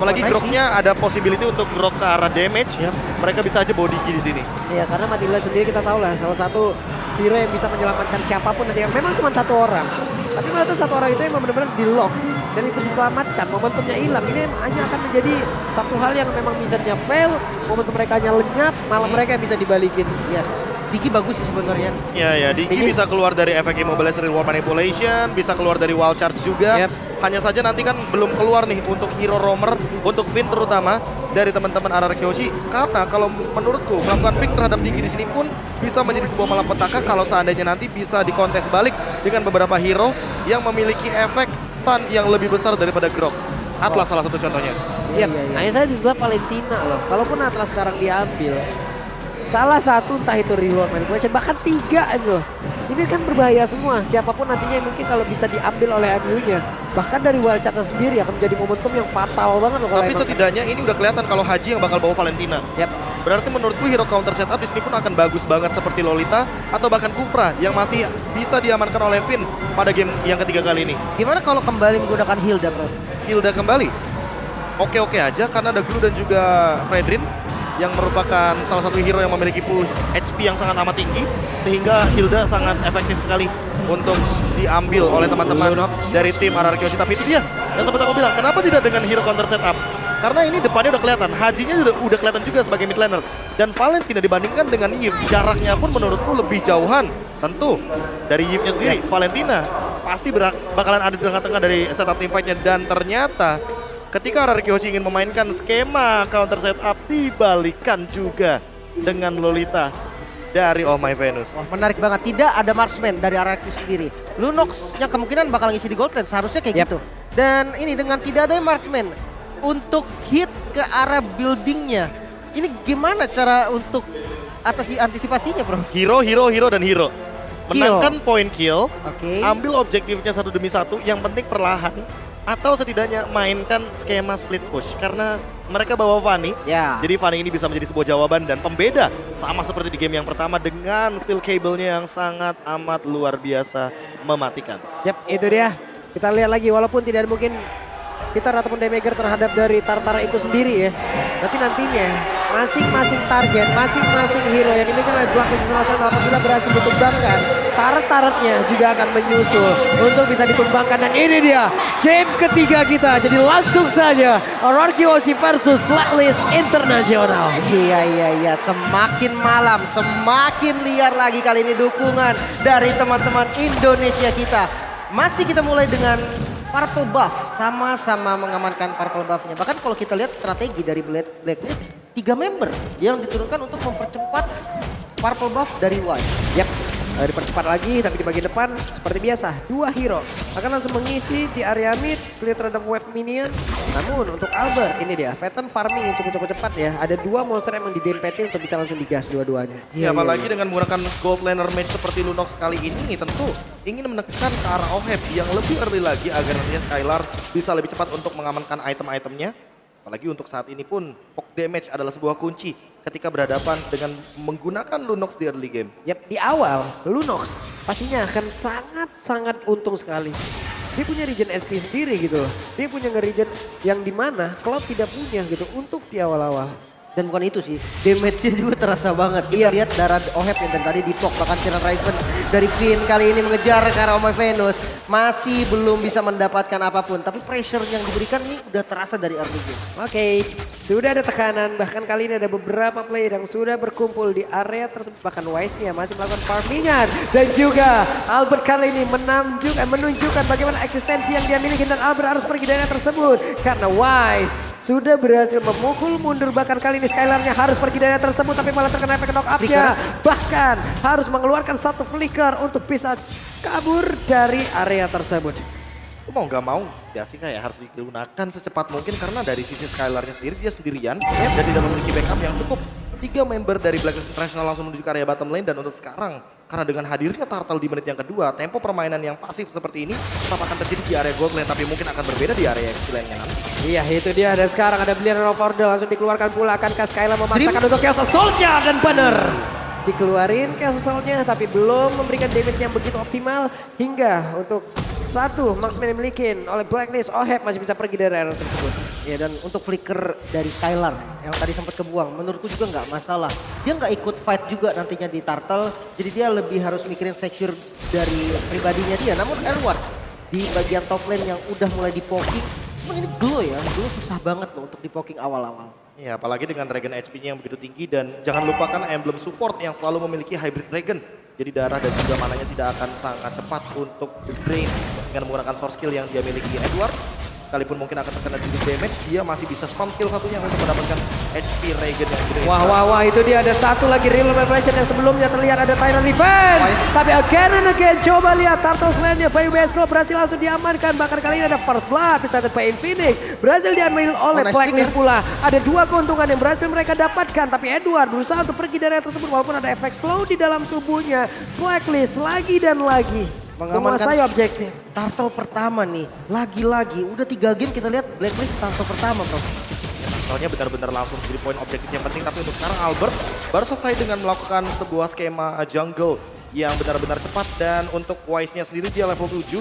Apalagi groknya ada possibility untuk grok ke arah damage. Mereka bisa aja body di sini. Iya, karena Matilda sendiri kita tahu lah salah satu hero yang bisa menyelamatkan siapapun nanti. Memang cuma satu orang. Tapi malah satu orang itu memang benar-benar di lock dan itu diselamatkan. Momentumnya hilang. Ini hanya akan menjadi satu hal yang memang misalnya fail, momentum mereka hanya lenyap, malah mereka yang bisa dibalikin. Yes. Digi bagus sih sebenarnya. Ya, Digi bisa keluar dari efek Immobilize Reward Manipulation, bisa keluar dari Wild Charge juga. Hanya saja nanti kan belum keluar nih untuk hero roamer, untuk Finn terutama dari teman-teman RRQ Hoshi. Karena kalau menurutku melakukan pick terhadap Digi di sini pun bisa menjadi sebuah malapetaka kalau seandainya nanti bisa dikontes balik dengan beberapa hero yang memiliki efek stun yang lebih besar daripada Grok. Atlas salah satu contohnya. Iya, hanya saya juga Valentina loh. Kalaupun Atlas sekarang diambil, salah satu entah itu reward manipulation bahkan 3 loh. Ini kan berbahaya semua. Siapapun nantinya mungkin kalau bisa diambil oleh MU-nya. Bahkan dari Wild Charge sendiri akan menjadi momentum yang fatal banget loh. Tapi setidaknya ini udah kelihatan kalau Haji yang bakal bawa Valentina. Berarti menurutku hero counter setup di sini pun akan bagus banget seperti Lolita atau bahkan Kufra yang masih bisa diamankan oleh Finn pada game yang ketiga kali ini. Gimana kalau kembali menggunakan Hilda, Bros? Hilda kembali? Oke aja karena ada Glue dan juga Fredrin yang merupakan salah satu hero yang memiliki pool HP yang sangat amat tinggi sehingga Hilda sangat efektif sekali untuk diambil oleh teman-teman dari tim RRQ Hoshi. Tapi itu dia yang sempat aku bilang, kenapa tidak dengan hero counter setup? Karena ini depannya udah kelihatan, Hajinya udah kelihatan juga sebagai mid laner. Dan Valentina dibandingkan dengan Yves, jaraknya pun menurutku lebih jauhan. Tentu dari Yves-nya sendiri, Valentina pasti bakalan ada di tengah-tengah dari setup team fight-nya. Dan ternyata ketika RRQ Hoshi ingin memainkan skema counter setup, dibalikan juga dengan Lolita dari Oh My Venus. Wah, menarik banget. Tidak ada marksman dari RRQ sendiri. Lunox yang kemungkinan bakal ngisi di gold lane, seharusnya kayak gitu. Dan ini dengan tidak ada marksman untuk hit ke arah buildingnya, ini gimana cara untuk antisipasinya, bro? Hero, dan hero. Menangkan point kill, ambil objektifnya satu demi satu, yang penting perlahan. Atau setidaknya mainkan skema split push. Karena mereka bawa Fanny, jadi Fanny ini bisa menjadi sebuah jawaban dan pembeda. Sama seperti di game yang pertama dengan steel cable-nya yang sangat amat luar biasa mematikan. Itu dia. Kita lihat lagi walaupun tidak mungkin hitter ataupun damager terhadap dari Tartara itu sendiri ya. Tapi nantinya masing-masing target, masing-masing hero yang dimiliki oleh Blacklist International apabila berhasil ditumbangkan, target-targetnya juga akan menyusul untuk bisa ditumbangkan. Dan ini dia game ketiga kita. Jadi langsung saja RRQ Hoshi versus Blacklist International. Iya. Semakin malam, semakin liar lagi kali ini dukungan dari teman-teman Indonesia kita. Masih kita mulai dengan Purple Buff, sama-sama mengamankan Purple Buff-nya. Bahkan kalau kita lihat strategi dari Blacklist, 3 member yang diturunkan untuk mempercepat Purple Buff dari White. Dipercepat lagi, tapi di bagian depan seperti biasa 2 hero akan langsung mengisi di area mid, clear terhadap wave minion. Namun untuk Albert ini dia pattern farming yang cukup cepat ya. Ada 2 monster yang didempetin untuk bisa langsung digas dua-duanya. Apalagi dengan menggunakan gold laner mage seperti Lunox kali ini tentu ingin menekan ke arah Oheb yang lebih early lagi agar nantinya Skylar bisa lebih cepat untuk mengamankan item-itemnya. Apalagi untuk saat ini pun poke damage adalah sebuah kunci ketika berhadapan dengan menggunakan Lunox di early game. Di awal Lunox pastinya akan sangat-sangat untung sekali. Dia punya regen SP sendiri gitu. Dia punya nge-regen yang dimana Cloud tidak punya gitu untuk di awal-awal. Dan bukan itu sih, damage-nya juga terasa banget. Kita lihat darah Oheb yang tadi dipok, bahkan Siren Raven dari Finn kali ini mengejar ke arah Oh My Venus. Masih belum bisa mendapatkan apapun, tapi pressure yang diberikan ini udah terasa dari early game. Sudah ada tekanan, bahkan kali ini ada beberapa player yang sudah berkumpul di area tersebut. Bahkan Wise-nya masih melakukan farmingan. Dan juga Albert kali ini menunjukkan bagaimana eksistensi yang dia miliki. Dan Albert harus pergi dari area tersebut. Karena Wise sudah berhasil memukul mundur, bahkan kali ini Skylar-nya harus pergi dari area tersebut. Tapi malah terkena efek knock up-nya. Bahkan harus mengeluarkan satu flicker untuk bisa kabur dari area tersebut. Mau gak mau, Yasika ya harus digunakan secepat mungkin karena dari sisi Skylar-nya sendiri dia sendirian dan tidak memiliki backup yang cukup. 3 member dari Blacklist International langsung menuju ke area bottom lane dan untuk sekarang karena dengan hadirnya Turtle di menit yang kedua, tempo permainan yang pasif seperti ini tetap akan terjadi di area gold lane tapi mungkin akan berbeda di area XP lane-nya nanti. Iya itu dia, dan sekarang ada Brilliant of Order langsung dikeluarkan pula. Akankah Skylar memaksakan untuk Chaos Assault-nya? Dan benar dikeluarin Chaos Assault-nya tapi belum memberikan damage yang begitu optimal hingga untuk satu Marksman dimiliki oleh Blacklist. Oheb masih bisa pergi dari area tersebut. Ya dan untuk flicker dari Skylar yang tadi sempat kebuang, menurutku juga nggak masalah. Dia nggak ikut fight juga nantinya di Turtle, jadi dia lebih harus mikirin secure dari pribadinya dia. Namun Edward di bagian top lane yang udah mulai di-poking, ini Glow ya, Glow susah banget loh untuk di-poking awal-awal. Ya, apalagi dengan Dragon HP-nya yang begitu tinggi dan jangan lupakan emblem support yang selalu memiliki Hybrid Dragon. Jadi darah dan juga mananya tidak akan sangat cepat untuk drain dengan menggunakan source skill yang dia miliki. Edward sekalipun mungkin akan terkena dikit damage, dia masih bisa spam skill satunya untuk mendapatkan HP Regen yang gede. Wah, itu dia ada satu lagi Real Revelation yang sebelumnya terlihat ada Tyrant Defense. Tapi again and again, coba lihat Turtle Slam-nya Bayu Besko berhasil langsung diamankan. Bahkan kali ini ada First Blood, presented by Infinix. Berhasil diambil oleh Blacklist pula. Ada dua keuntungan yang berhasil mereka dapatkan. Tapi Edward berusaha untuk pergi dari tersebut walaupun ada efek slow di dalam tubuhnya. Blacklist lagi dan lagi menguasai objektif. Turtle pertama nih, lagi-lagi udah 3 game kita lihat Blacklist Turtle pertama bro. Soalnya benar-benar langsung jadi poin objektif yang penting. Tapi untuk sekarang Albert baru selesai dengan melakukan sebuah skema jungle yang benar-benar cepat. Dan untuk Wise-nya sendiri dia level 7.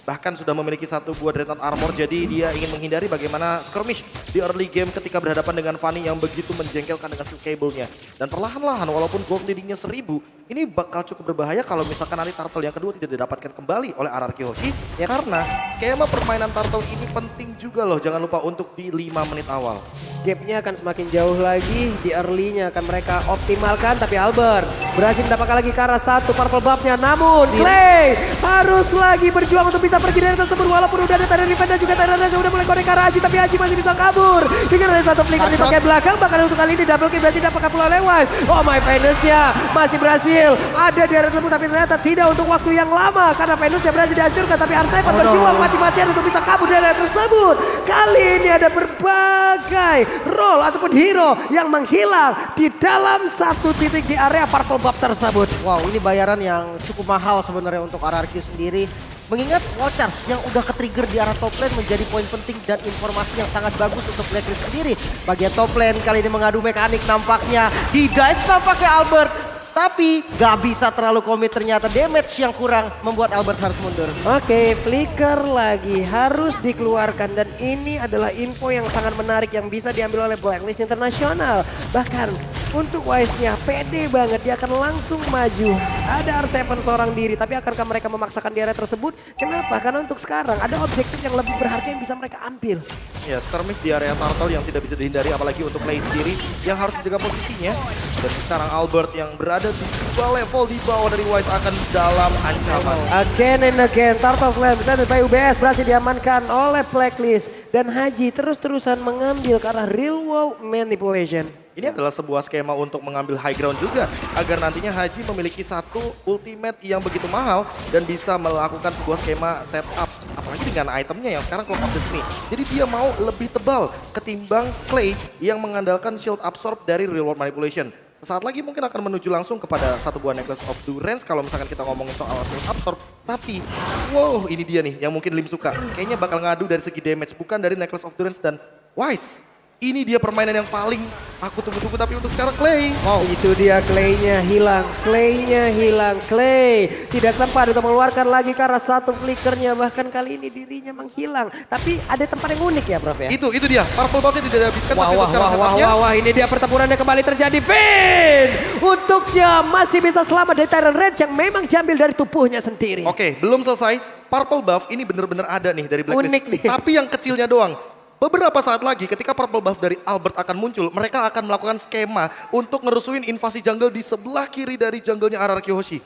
Bahkan sudah memiliki satu buah Dreadnought Armor. Jadi dia ingin menghindari bagaimana skirmish di early game ketika berhadapan dengan Fanny yang begitu menjengkelkan dengan skill cable-nya. Dan perlahan-lahan walaupun gold leading-nya 1000, ini bakal cukup berbahaya kalau misalkan nanti Turtle yang kedua tidak didapatkan kembali oleh RRQ Hoshi. Ya karena skema permainan Turtle ini penting juga loh. Jangan lupa untuk di 5 menit awal. Gapnya akan semakin jauh lagi, di early-nya akan mereka optimalkan. Tapi Albert berhasil mendapatkan lagi ke arah satu purple buff-nya. Namun Clay harus lagi berjuang untuk bisa pergi dari tersebut. Walaupun udah ada Tyrant Defense dan juga Tyrant Defense udah mulai korek ke arah Haji. Tapi Haji masih bisa kabur. Dengan ada satu flicker di bagian belakang. Bahkan untuk kali ini double kill berhasil dapatkan pula lewat. Oh my Venus-nya masih berhasil ada di area tersebut. Tapi ternyata tidak untuk waktu yang lama. Karena Venus-nya berhasil dihancurkan. Tapi R7 berjuang mati-matian untuk bisa kabur dari area tersebut. Kali ini ada berbagai role ataupun hero yang menghilang di dalam satu titik di area purple buff tersebut. Wow, ini bayaran yang cukup mahal sebenarnya untuk RRQ sendiri. Mengingat Watchers yang udah ke-trigger di arah top lane menjadi poin penting dan informasi yang sangat bagus untuk Blacklist sendiri. Bagian top lane kali ini mengadu mekanik nampaknya. Di dive nampaknya Albert. Tapi gak bisa terlalu komit, ternyata damage yang kurang membuat Albert harus mundur. Oke, flicker lagi harus dikeluarkan dan ini adalah info yang sangat menarik yang bisa diambil oleh Blacklist Internasional. Bahkan untuk Wise-nya pede banget, dia akan langsung maju. Ada R7 seorang diri, tapi akankah mereka memaksakan di area tersebut? Kenapa? Karena untuk sekarang ada objektif yang lebih berharga yang bisa mereka ambil. Ya, skirmish di area Turtle yang tidak bisa dihindari, apalagi untuk Clay sendiri yang harus menjaga posisinya. Dan sekarang Albert yang berada di 2 level di bawah dari Wise akan dalam ancaman. Again and again, Turtle Slam bisa by UBS berhasil diamankan oleh Blacklist. Dan Haji terus-terusan mengambil ke arah real world manipulation. Ini adalah sebuah skema untuk mengambil high ground juga. Agar nantinya Haji memiliki satu ultimate yang begitu mahal dan bisa melakukan sebuah skema setup. Apalagi dengan itemnya yang sekarang Clock of Destiny. Jadi dia mau lebih tebal ketimbang Clay yang mengandalkan shield absorb dari real world manipulation. Sesaat lagi mungkin akan menuju langsung kepada satu buah Necklace of Durance kalau misalkan kita ngomongin soal shield absorb. Tapi wow, ini dia nih yang mungkin Lim suka. Kayaknya bakal ngadu dari segi damage bukan dari Necklace of Durance dan Wise. Ini dia permainan yang paling aku tunggu-tunggu, tapi untuk sekarang Clay. Oh, itu dia Clay-nya hilang. Clay-nya hilang. Clay tidak sempat untuk mengeluarkan lagi ke arah satu flickernya. Bahkan kali ini dirinya menghilang. Tapi ada tempat yang unik ya, Prof ya? Itu dia. Purple buff-nya tidak dihabiskan, tapi untuk sekarang setupnya. Wah, ini dia pertempurannya kembali terjadi. Finn untuk jam masih bisa selamat dari Tyrant Rage yang memang diambil dari tubuhnya sendiri. Oke, belum selesai. Purple buff ini benar-benar ada nih dari Blacklist. Unik nih. Tapi yang kecilnya doang. Beberapa saat lagi ketika purple buff dari Albert akan muncul, mereka akan melakukan skema untuk ngerusuin invasi jungle di sebelah kiri dari jungle-nya RRQ Hoshi.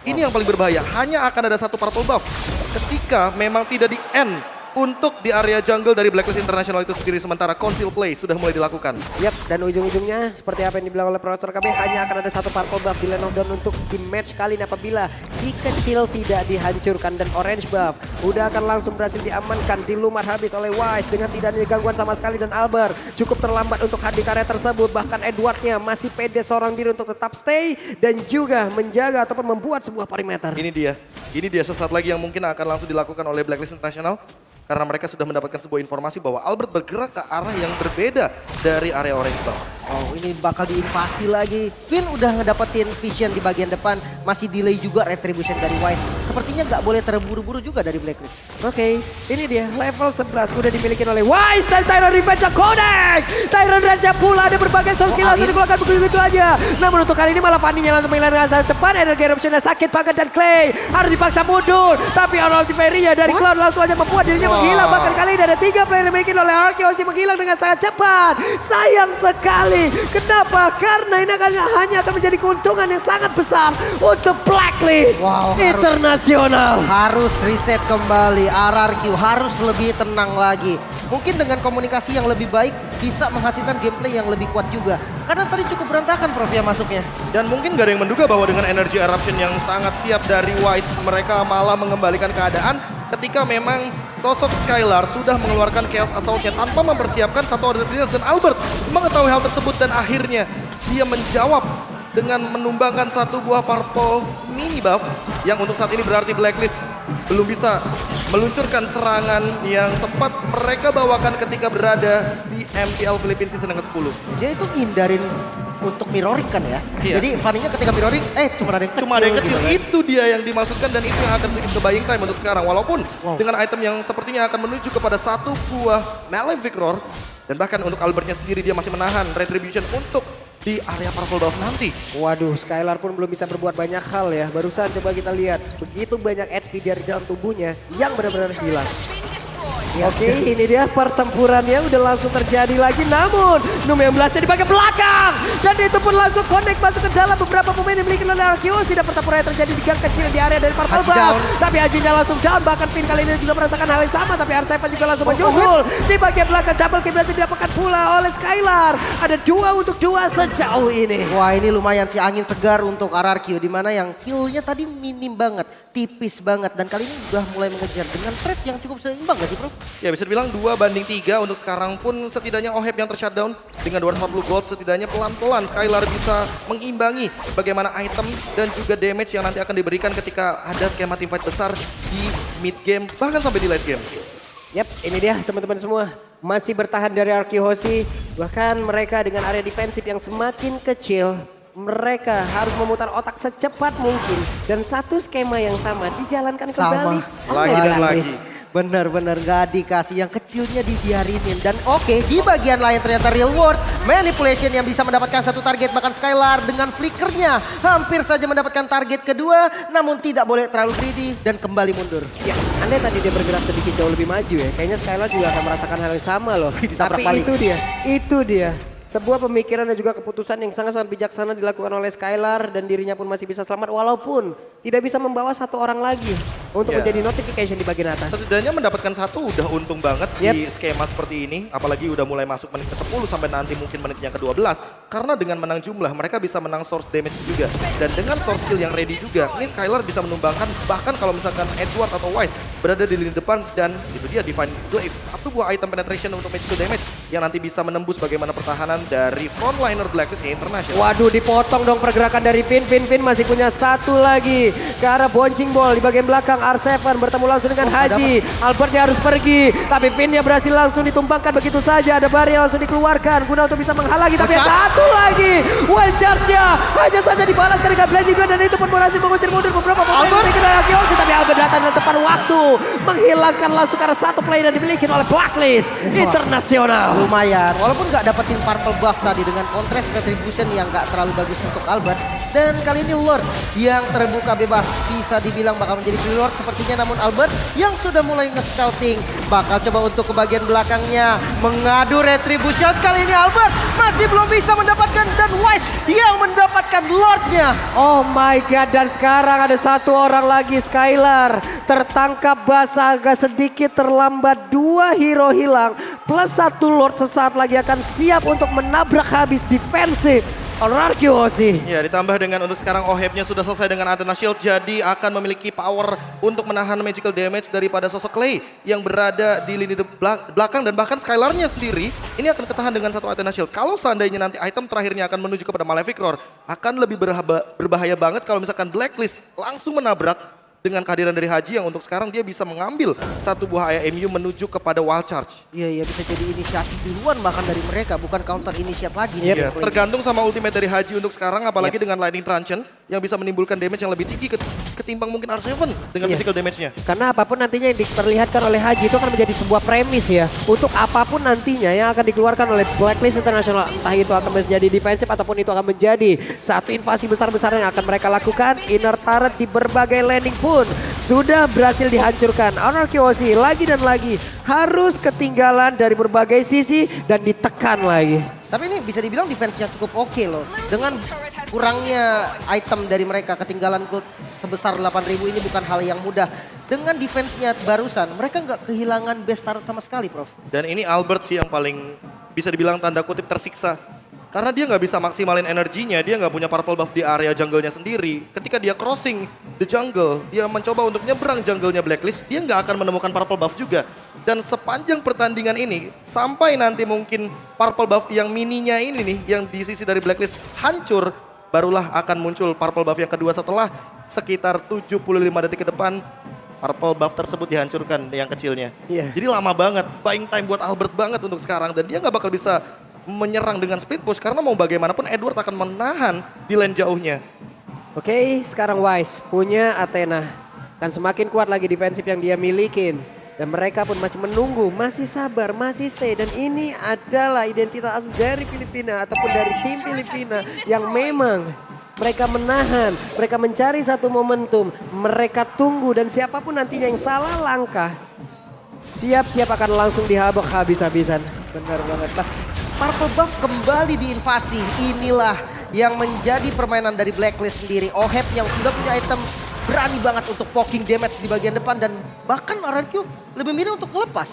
Ini yang paling berbahaya, hanya akan ada satu purple buff. Ketika memang tidak di-end untuk di area jungle dari Blacklist International itu sendiri, sementara conceal play sudah mulai dilakukan. Yap, dan ujung-ujungnya seperti apa yang dibilang oleh Profesor KB, hanya akan ada satu purple buff di lane of down untuk di match kali ini apabila si kecil tidak dihancurkan. Dan orange buff udah akan langsung berhasil diamankan, dilumar habis oleh Wise dengan tidak ada gangguan sama sekali. Dan Albert cukup terlambat untuk hadir karya tersebut. Bahkan Edwardnya masih pede seorang diri untuk tetap stay dan juga menjaga ataupun membuat sebuah perimeter. Ini dia sesaat lagi yang mungkin akan langsung dilakukan oleh Blacklist International. Karena mereka sudah mendapatkan sebuah informasi bahwa Albert bergerak ke arah yang berbeda dari area orange buff. Oh, ini bakal diinvasi lagi. Finn udah ngedapetin vision di bagian depan. Masih delay juga retribution dari Wise. Sepertinya nggak boleh terburu-buru juga dari Blacklist. Oke, ini dia level 11 udah dimiliki oleh Wise dan Tyron Revenge Connect. Tyron Raja pula ada berbagai soft skill langsung dikeluarkan begitu aja. Namun untuk kali ini malah Fanny yang langsung menghilangkan sangat cepat. Energi eruptionnya sakit banget dan Clay harus dipaksa mundur. Tapi ultimate-nya dari Cloud langsung aja membuat dirinya menghilang. Bahkan kali ini ada 3 player yang dimiliki oleh Arkeosi menghilang dengan sangat cepat. Sayang sekali. Kenapa? Karena ini hanya akan menjadi keuntungan yang sangat besar untuk Blacklist Internasional. Harus reset kembali. RRQ harus lebih tenang lagi. Mungkin dengan komunikasi yang lebih baik bisa menghasilkan gameplay yang lebih kuat juga. Karena tadi cukup berantakan Prof ya masuknya. Dan mungkin gak ada yang menduga bahwa dengan energy eruption yang sangat siap dari Wise, mereka malah mengembalikan keadaan ketika memang sosok Skylar sudah mengeluarkan Chaos Assault-nya tanpa mempersiapkan satu order defense, dan Albert mengetahui hal tersebut dan akhirnya dia menjawab dengan menumbangkan satu buah purple mini buff yang untuk saat ini berarti Blacklist belum bisa meluncurkan serangan yang sempat mereka bawakan ketika berada di MPL Philippines season yang ke-10. Dia itu hindarin untuk mirroring kan ya. Iya. Jadi Fanny-nya ketika mirroring, cuma ada yang kecil. Cuma ada yang kecil, gitu kan. itu dia yang dimaksudkan dan itu yang akan bikin ke buying time untuk sekarang. Walaupun dengan item yang sepertinya akan menuju kepada satu buah Malefic Roar. Dan bahkan untuk Albertnya sendiri dia masih menahan Retribution untuk di area Purple Buff nanti. Waduh, Skylar pun belum bisa berbuat banyak hal ya. Barusan coba kita lihat, begitu banyak HP dari dalam tubuhnya yang benar-benar hilang. Oke, ini dia pertempurannya udah langsung terjadi lagi. Namun, Num yang belasnya di bagian belakang. Dan itu pun langsung connect masuk ke dalam beberapa pemain yang dimiliki oleh Arkeosi. Dan pertempuran yang terjadi di gang kecil di area dari Purple Buff. Tapi Hajinya langsung down. Bahkan Finn kali ini juga merasakan hal yang sama. Tapi R7 juga langsung menyusul. Di bagian belakang double kill berhasil didapatkan pula oleh Skylar. Ada 2 untuk 2 sejauh ini. Wah, ini lumayan sih angin segar untuk RRQ. Dimana yang killnya tadi minim banget. Tipis banget. Dan kali ini udah mulai mengejar dengan trade yang cukup seimbang gak sih bro? Ya bisa dibilang 2-3 untuk sekarang pun setidaknya OHEP yang tershutdown dengan 240 gold setidaknya pelan-pelan Skylar bisa mengimbangi bagaimana item dan juga damage yang nanti akan diberikan ketika ada skema teamfight besar di mid game bahkan sampai di late game. Yap, ini dia teman-teman semua. Masih bertahan dari Arkeosi. Bahkan mereka dengan area defensif yang semakin kecil. Mereka harus memutar otak secepat mungkin. Dan satu skema yang sama dijalankan kembali. Lagi dan lagi. Benar-benar gak dikasih, yang kecilnya dibiarinin. Dan oke, di bagian lain ternyata Real World Manipulation yang bisa mendapatkan satu target. Bahkan Skylar dengan flickernya hampir saja mendapatkan target kedua. Namun tidak boleh terlalu greedy dan kembali mundur. Ya, andai tadi dia bergerak sedikit jauh lebih maju ya. Kayaknya Skylar juga akan merasakan hal yang sama loh. Tapi balik. itu dia. Sebuah pemikiran dan juga keputusan yang sangat-sangat bijaksana dilakukan oleh Skylar dan dirinya pun masih bisa selamat walaupun tidak bisa membawa satu orang lagi untuk menjadi notification di bagian atas. Setidaknya mendapatkan satu udah untung banget di skema seperti ini. Apalagi udah mulai masuk menit ke-10 sampai nanti mungkin menit yang ke-12. Karena dengan menang jumlah mereka bisa menang source damage juga. Dan dengan source skill yang ready juga, ini Skylar bisa menumbangkan bahkan kalau misalkan Edward atau Wise berada di lini depan dan itu dia Divine Glaive. Satu buah item penetration untuk magical damage yang nanti bisa menembus bagaimana pertahanan dari frontliner Blacklist International. Waduh, dipotong dong pergerakan dari Finn. Finn masih punya satu lagi ke arah bouncing ball di bagian belakang. R7 bertemu langsung dengan Haji. Albertnya harus pergi, tapi Finnnya berhasil langsung ditumbangkan begitu saja. Ada barrier langsung dikeluarkan guna untuk bisa menghalangi. Tapi satu lagi, one charge-nya hanya saja dibalas dengan Blazing Blade dan itu pun berhasil mengusir mundur beberapa pemain dari Arkeosi. Tapi Albert datang dan tepat waktu menghilangkan langsung karena satu player yang dimiliki oleh Blacklist Internasional. Lumayan, walaupun nggak dapetin purple buff tadi dengan contrast retribution yang nggak terlalu bagus untuk Albert. Dan kali ini Lord yang terbuka bebas bisa dibilang bakal menjadi free Lord sepertinya. Namun Albert yang sudah mulai nge-scouting bakal coba untuk ke bagian belakangnya mengadu retribution. Kali ini Albert masih belum bisa mendapatkan dan Wise yang mendapatkan Lordnya. Oh my god, dan sekarang ada satu orang lagi Skylar tertangkap basah agak sedikit terlambat. 2 hero hilang plus 1 Lord sesaat lagi akan siap untuk menabrak habis defensif Arkeosi. Ya, ditambah dengan untuk sekarang OHEP-nya sudah selesai dengan Athena Shield, jadi akan memiliki power untuk menahan magical damage daripada sosok Clay yang berada di lini belakang. Dan bahkan Skylar-nya sendiri ini akan ketahan dengan satu Athena Shield. Kalau seandainya nanti item terakhirnya akan menuju kepada Malefic Roar, akan lebih berbahaya banget kalau misalkan Blacklist langsung menabrak dengan kehadiran dari Haji yang untuk sekarang dia bisa mengambil satu buah AMU menuju kepada wild charge. Iya, bisa jadi inisiasi duluan bahkan dari mereka, bukan counter initiate lagi. Iya, tergantung sama ultimate dari Haji untuk sekarang, apalagi dengan Lightning Truncheon yang bisa menimbulkan damage yang lebih tinggi ketimbang mungkin R7 dengan physical damage-nya. Karena apapun nantinya yang diperlihatkan oleh Haji itu akan menjadi sebuah premis ya. Untuk apapun nantinya yang akan dikeluarkan oleh Blacklist International. Entah itu akan menjadi defensif ataupun itu akan menjadi satu invasi besar-besaran yang akan mereka lakukan. Inner turret di berbagai landing pun sudah berhasil dihancurkan. Anarchy OC lagi dan lagi harus ketinggalan dari berbagai sisi dan ditekan lagi. Tapi ini bisa dibilang defense-nya cukup oke loh. Dengan kurangnya item dari mereka, ketinggalan gold sebesar 8.000 ini bukan hal yang mudah. Dengan defense-nya barusan, mereka nggak kehilangan base turret sama sekali, Prof. Dan ini Albert sih yang paling bisa dibilang tanda kutip tersiksa. Karena dia nggak bisa maksimalin energinya, dia nggak punya purple buff di area jungle-nya sendiri. Ketika dia crossing the jungle, dia mencoba untuk nyebrang jungle-nya Blacklist, dia nggak akan menemukan purple buff juga. Dan sepanjang pertandingan ini, sampai nanti mungkin purple buff yang mininya ini nih, yang di sisi dari Blacklist hancur, barulah akan muncul purple buff yang kedua setelah sekitar 75 detik ke depan, purple buff tersebut dihancurkan yang kecilnya. Iya. Jadi lama banget, buying time buat Albert banget untuk sekarang, dan dia nggak bakal bisa menyerang dengan split push karena mau bagaimanapun Edward akan menahan di lane jauhnya. Oke, sekarang Wise punya Athena. Kan semakin kuat lagi defensif yang dia milikin. Dan mereka pun masih menunggu, masih sabar, masih stay. Dan ini adalah identitas dari Filipina ataupun dari tim Filipina yang memang mereka menahan, mereka mencari satu momentum, mereka tunggu dan siapapun nantinya yang salah langkah, siap-siap akan langsung dihabok habis-habisan. Benar banget lah. Purple buff kembali diinvasi. Inilah yang menjadi permainan dari Blacklist sendiri. Oheb yang sudah punya item berani banget untuk poking damage di bagian depan dan bahkan RRQ lebih milih untuk melepas.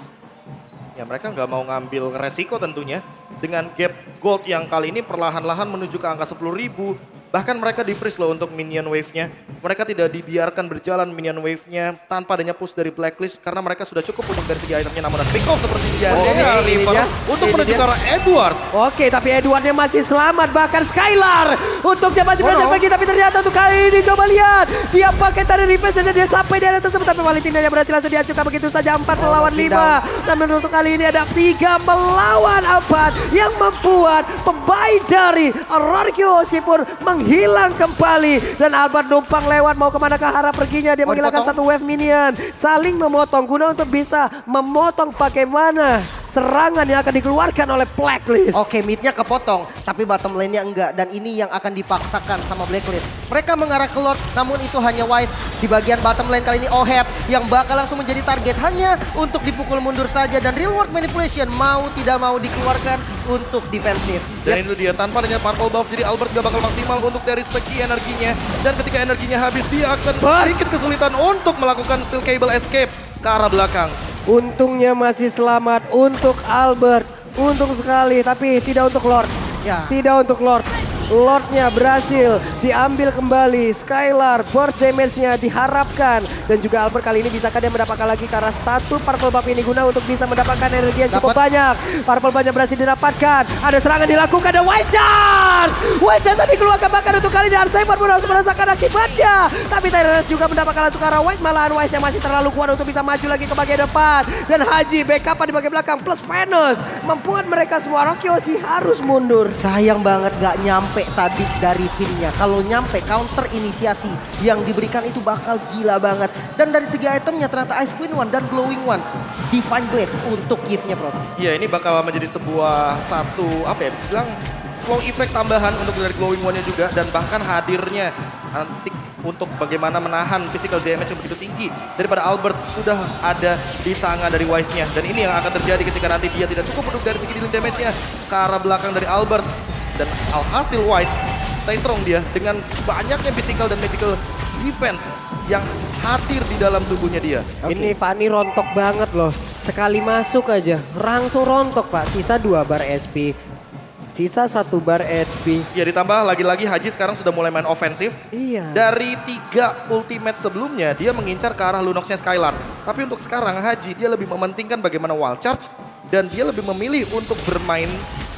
Ya mereka nggak mau ngambil resiko tentunya dengan gap gold yang kali ini perlahan-lahan menuju ke angka 10.000. Bahkan mereka di-freeze loh untuk minion wave-nya. Mereka tidak dibiarkan berjalan minion wave-nya tanpa adanya push dari Blacklist. Karena mereka sudah cukup untuk dari segi itemnya. Namun pick off seperti dia. ini dia. Untuk Ini menuju dia. ke arah Edward. Oke, tapi Edwardnya masih selamat. Bahkan Skylar untuk dia masih berhasil pergi. Tapi ternyata untuk kali ini coba lihat. Dia pakai tadi reverse dan dia sampai di area tersebut. Tapi Valentina yang berhasil langsung dihancurkan begitu saja. 4 melawan 5. Namun untuk kali ini ada 3 melawan 4. Yang membuat pemain dari Rarkyo pun menghilang kembali. Dan Albert numpang lewat mau kemana ke arah perginya. Dia menghilangkan satu wave minion. Saling memotong guna untuk bisa memotong bagaimana serangan yang akan dikeluarkan oleh Blacklist. Oke, midnya kepotong, tapi bottom lane-nya enggak. Dan ini yang akan dipaksakan sama Blacklist. Mereka mengarah ke Lord, namun itu hanya Wise. Di bagian bottom lane kali ini Oheb yang bakal langsung menjadi target hanya untuk dipukul mundur saja. Dan real world manipulation mau tidak mau dikeluarkan untuk defensif. Dan itu dia, tanpa adanya purple buff, jadi Albert gak bakal maksimal untuk dari segi energinya. Dan ketika energinya habis, dia akan sedikit kesulitan untuk melakukan steel cable escape ke arah belakang. Untungnya masih selamat untuk Albert. Untung sekali, tapi tidak untuk Lord. Ya. Tidak untuk Lord. Lordnya berhasil diambil kembali. Skylar burst damage-nya diharapkan. Dan juga Albert kali ini bisakah dia mendapatkan lagi karena satu purple buff ini guna untuk bisa mendapatkan energi yang cukup banyak. Purple banyak berhasil didapatkan. Ada serangan dilakukan, ada White Charge. White Charge dikeluarkan bahkan untuk kali ini Arcemon pun harus merasakan akibatnya. Tapi Tyrannus juga mendapatkan langsung ke arah White. Malahan White yang masih terlalu kuat untuk bisa maju lagi ke bagian depan. Dan Haji backup di bagian belakang plus Venus membuat mereka semua Rokyoshi harus mundur. Sayang banget gak nyampe tadi dari timnya. Kalau nyampe counter inisiasi yang diberikan itu bakal gila banget. Dan dari segi itemnya ternyata Ice Queen One dan Glowing One. Divine Glaive untuk gift-nya, Prof. Iya, ini bakal menjadi sebuah satu, apa ya, bisa bilang slow effect tambahan untuk dari Glowing One-nya juga. Dan bahkan hadirnya Antik untuk bagaimana menahan physical damage yang begitu tinggi daripada Albert sudah ada di tangan dari Wise-nya. Dan ini yang akan terjadi ketika nanti dia tidak cukup untuk dari segi dealing damage-nya ke arah belakang dari Albert. Dan alhasil Wise stay strong dia dengan banyaknya physical dan magical defense yang hadir di dalam tubuhnya dia. Ini Fanny rontok banget loh. Sekali masuk aja langsung rontok Pak. Sisa 2 bar SP. Sisa 1 bar HP. Ya ditambah lagi-lagi Haji sekarang sudah mulai main ofensif. Iya. Dari 3 ultimate sebelumnya dia mengincar ke arah Lunox-nya Skylar. Tapi untuk sekarang Haji dia lebih mementingkan bagaimana wild charge. Dan dia lebih memilih untuk bermain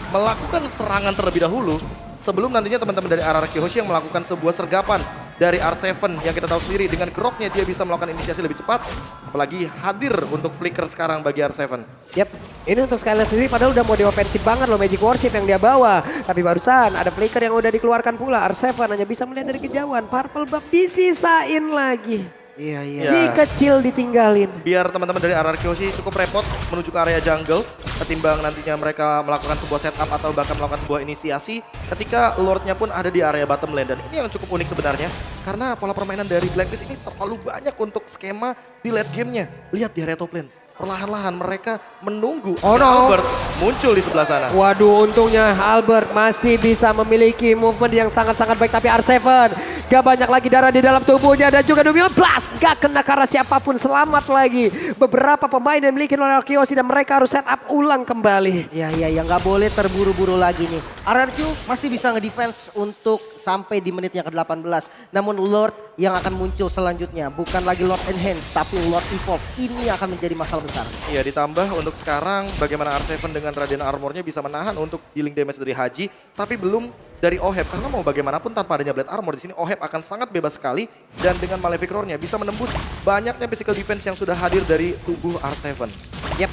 melakukan serangan terlebih dahulu sebelum nantinya teman-teman dari RRQ Hoshi yang melakukan sebuah sergapan dari R7 yang kita tahu sendiri dengan groknya dia bisa melakukan inisiasi lebih cepat. Apalagi hadir untuk flicker sekarang bagi R7. Yap, ini untuk Skylar sendiri padahal udah mau diofensif banget loh Magic Warship yang dia bawa. Tapi barusan ada flicker yang udah dikeluarkan pula. R7 hanya bisa melihat dari kejauhan. Purple buff disisain lagi. Iya, iya. Si kecil ditinggalin. Biar teman-teman dari RRQ sih cukup repot menuju ke area jungle ketimbang nantinya mereka melakukan sebuah setup atau bahkan melakukan sebuah inisiasi ketika Lordnya pun ada di area bottom lane. Dan ini yang cukup unik sebenarnya karena pola permainan dari Blacklist ini terlalu banyak untuk skema di late game-nya. Lihat di area top lane. Perlahan-lahan mereka menunggu Albert muncul di sebelah sana. Waduh, untungnya Albert masih bisa memiliki movement yang sangat-sangat baik. Tapi R7 gak banyak lagi darah di dalam tubuhnya. Dan juga Numion Blast gak kena ke arah siapapun. Selamat lagi beberapa pemain yang dimiliki oleh Arkeosi dan mereka harus set up ulang kembali. Iya, nggak boleh terburu-buru lagi nih. RRQ masih bisa ngedefense untuk sampai di menit yang ke-18. Namun Lord yang akan muncul selanjutnya bukan lagi Lord Enhance tapi Lord Evolve. Ini akan menjadi masalah besar. Iya, ditambah untuk sekarang bagaimana R7 dengan Radiant Armor-nya bisa menahan untuk healing damage dari Haji, tapi belum dari Oheb karena mau bagaimanapun tanpa adanya Blade Armor di sini Oheb akan sangat bebas sekali dan dengan Malefic Roar-nya bisa menembus banyaknya physical defense yang sudah hadir dari tubuh R7. Yap.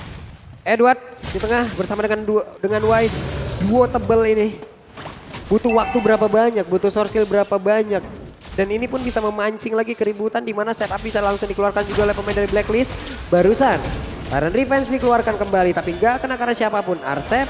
Edward di tengah bersama dengan Wise, duo tebel ini. Butuh waktu berapa banyak, butuh source berapa banyak. Dan ini pun bisa memancing lagi keributan di mana setup bisa langsung dikeluarkan juga oleh pemain dari Blacklist. Barusan Tyrant Revenge dikeluarkan kembali tapi nggak kena karena siapapun. R7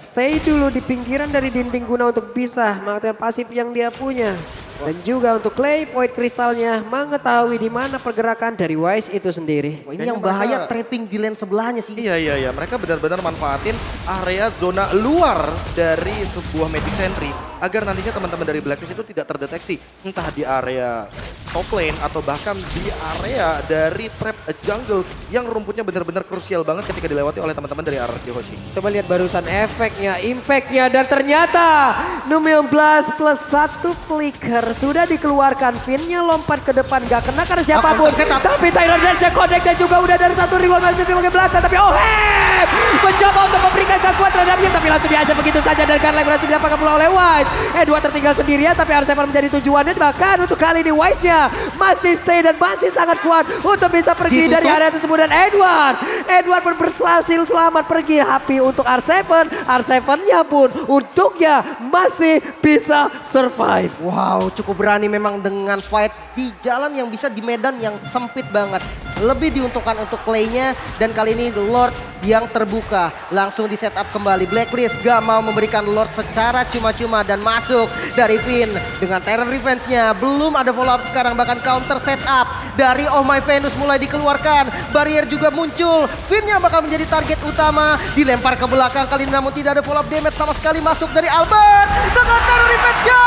stay dulu di pinggiran dari dinding guna untuk bisa mengaktifkan pasif yang dia punya. Dan juga untuk Clay Void kristalnya mengetahui di mana pergerakan dari Wise itu sendiri. Wah, ini yang bahaya trapping di lane sebelahnya sih. Iya. Mereka benar-benar manfaatin area zona luar dari sebuah Magic Sentry agar nantinya teman-teman dari Blacklist itu tidak terdeteksi. Entah di area top lane atau bahkan di area dari trap jungle yang rumputnya benar-benar krusial banget ketika dilewati oleh teman-teman dari RRQ Hoshi. Coba lihat barusan efeknya, impactnya dan ternyata Numion Blast plus 1 flicker sudah dikeluarkan. Finnya lompat ke depan gak kena karena siapapun. Tapi Tyrant Dance connect dan juga udah dari satu rival masih di bagian belakang. Tapi Oheb mencoba untuk memberikan kekuatan terhadapnya tapi langsung diajar begitu saja dan karena berhasil didapatkan pula oleh Wise. Edward tertinggal sendirian tapi R7 menjadi tujuannya bahkan untuk kali ini Wise-nya masih stay dan masih sangat kuat untuk bisa pergi dari area tersebut dan Edward pun berhasil selamat pergi. Happy untuk R7, R7-nya pun untuknya masih bisa survive. Wow, cukup berani memang dengan fight di jalan yang bisa di medan yang sempit banget. Lebih diuntungkan untuk Clay-nya dan kali ini Lord yang terbuka. Langsung di setup kembali. Blacklist gak mau memberikan Lord secara cuma-cuma dan masuk dari Finn dengan Terror Revenge-nya. Belum ada follow up sekarang bahkan counter setup dari Oh My Venus mulai dikeluarkan. Barrier juga muncul. Finn-nya bakal menjadi target utama. Dilempar ke belakang kali ini namun tidak ada follow up damage sama sekali masuk dari Albert. Dengan Terror Revenge-nya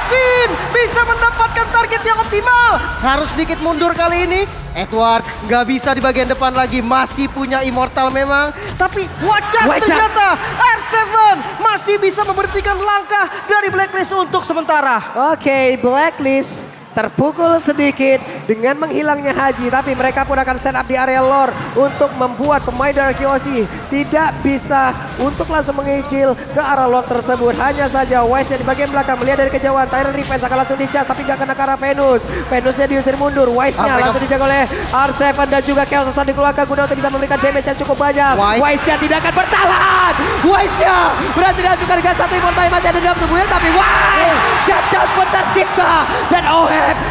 Finn bisa mendapatkan target yang optimal. Harus sedikit mundur kali ini. Edward gak bisa di bagian depan lagi. Masih punya Immortal memang. Tapi Wacas ternyata R7 masih bisa memberhentikan langkah dari Blacklist untuk sementara. Oke, Blacklist terpukul sedikit dengan menghilangnya Haji. Tapi mereka pun akan set up di area lore untuk membuat pemain dari Arkeosi tidak bisa untuk langsung mengicil ke arah lore tersebut. Hanya saja Wise di bagian belakang melihat dari kejauhan. Tyrant Revenge akan langsung dicas tapi gak kena ke arah Venus. Venusnya diusir mundur. Wise-nya langsung dijaga oleh R7 dan juga Chaos Sassan dikeluarkan guna untuk bisa memberikan damage yang cukup banyak. Wise-nya tidak akan bertahan. Wise-nya berhasil dihancurkan dengan satu immortal yang masih ada di dalam tubuhnya. Tapi Wise shutdown pun tercipta. Dan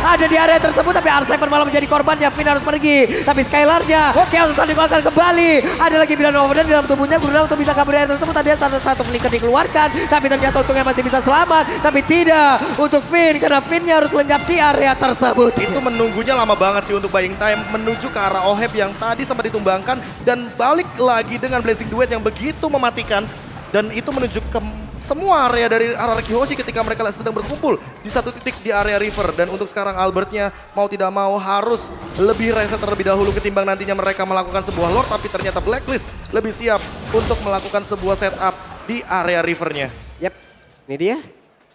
ada di area tersebut tapi R7 malah menjadi korbannya. Finn harus pergi. Tapi Skylar-nya Chaos Sassan dikeluarkan kembali. Ada lagi Bilan Overden di dalam tubuhnya. Berusaha untuk bisa kabur dari area tersebut. Tadi satu flicker dikeluarkan. Tapi ternyata untungnya masih bisa selamat. Tapi tidak untuk Finn karena Finn-nya harus lenyap di area tersebut. Itu menunggunya lama banget sih untuk buying time menuju ke arah Oheb yang tadi sempat ditumbangkan dan balik lagi dengan Blazing Duet yang begitu mematikan. Dan itu menuju ke semua area dari RRQ Hoshi ketika mereka sedang berkumpul di satu titik di area river. Dan untuk sekarang Albertnya mau tidak mau harus lebih reset terlebih dahulu ketimbang nantinya mereka melakukan sebuah lord. Tapi ternyata Blacklist lebih siap untuk melakukan sebuah setup di area rivernya. Yap, ini dia.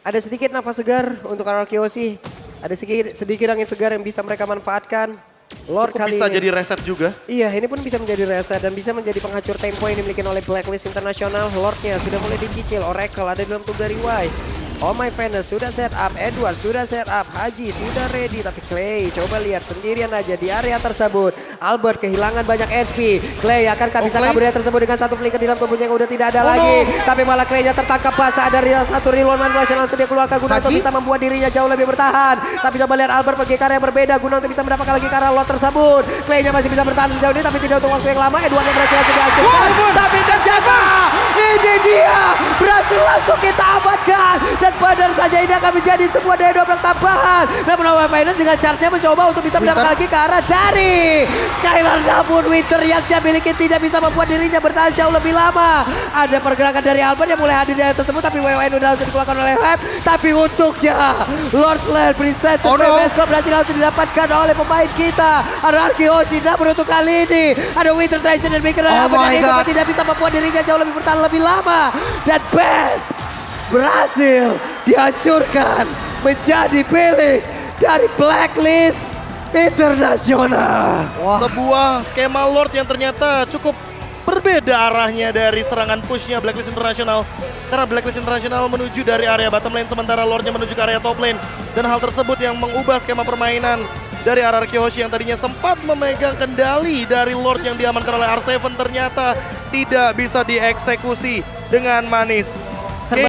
Ada sedikit nafas segar untuk RRQ Hoshi. Ada sedikit angin segar yang bisa mereka manfaatkan. Lord Cukup kali bisa ini. jadi reset juga. Iya, ini pun bisa menjadi reset dan bisa menjadi penghancur tempo yang dimiliki oleh Blacklist Internasional. Lordnya sudah mulai dicicil. Oracle ada di dalam tubuh dari Wise. Oh my Venus sudah set up, Edward sudah set up, Haji sudah ready, tapi Clay coba lihat sendirian aja di area tersebut. Albert kehilangan banyak HP. Clay akankah bisa Clay? kabur dari tersebut dengan satu flicker di dalam tubuhnya yang udah tidak ada Oh, lagi. no. Tapi malah Clay-nya tertangkap basah, ada satu reload manipulation langsung dia keluarkan guna untuk Haji? bisa membuat dirinya jauh lebih bertahan. Tapi coba lihat Albert pergi ke arah yang berbeda guna untuk bisa mendapatkan lagi ke arah lot tersebut. Clay-nya masih bisa bertahan sejauh ini tapi tidak untuk waktu yang lama. Edward yang berhasil langsung dihancurkan. Tapi terjadi. Ini dia berhasil langsung kita amankan dan benar saja ini akan menjadi sebuah daya dobrak tambahan. Namun Nova Finance dengan charge-nya mencoba untuk bisa mendapatkan lagi ke arah dari Skylar, namun Winter yang dia miliki tidak bisa membuat dirinya bertahan jauh lebih lama. Ada pergerakan dari Albert yang mulai hadir di area tersebut tapi WWN udah langsung dikeluarkan oleh Web. Tapi untuknya Lord Slayer Preset berhasil langsung didapatkan oleh pemain kita. Ada Arkeosi namun untuk kali ini ada Winter Tracer dan Maker Oh my itu God. tidak bisa membuat dirinya jauh lebih bertahan lebih lama. Dan Best berhasil dihancurkan menjadi pilih dari Blacklist Internasional. Sebuah skema Lord yang ternyata cukup berbeda arahnya dari serangan pushnya Blacklist International. Karena Blacklist International menuju dari area bottom lane sementara Lordnya menuju ke area top lane. Dan hal tersebut yang mengubah skema permainan dari RRQ Hoshi yang tadinya sempat memegang kendali dari Lord yang diamankan oleh R7 ternyata tidak bisa dieksekusi dengan manis.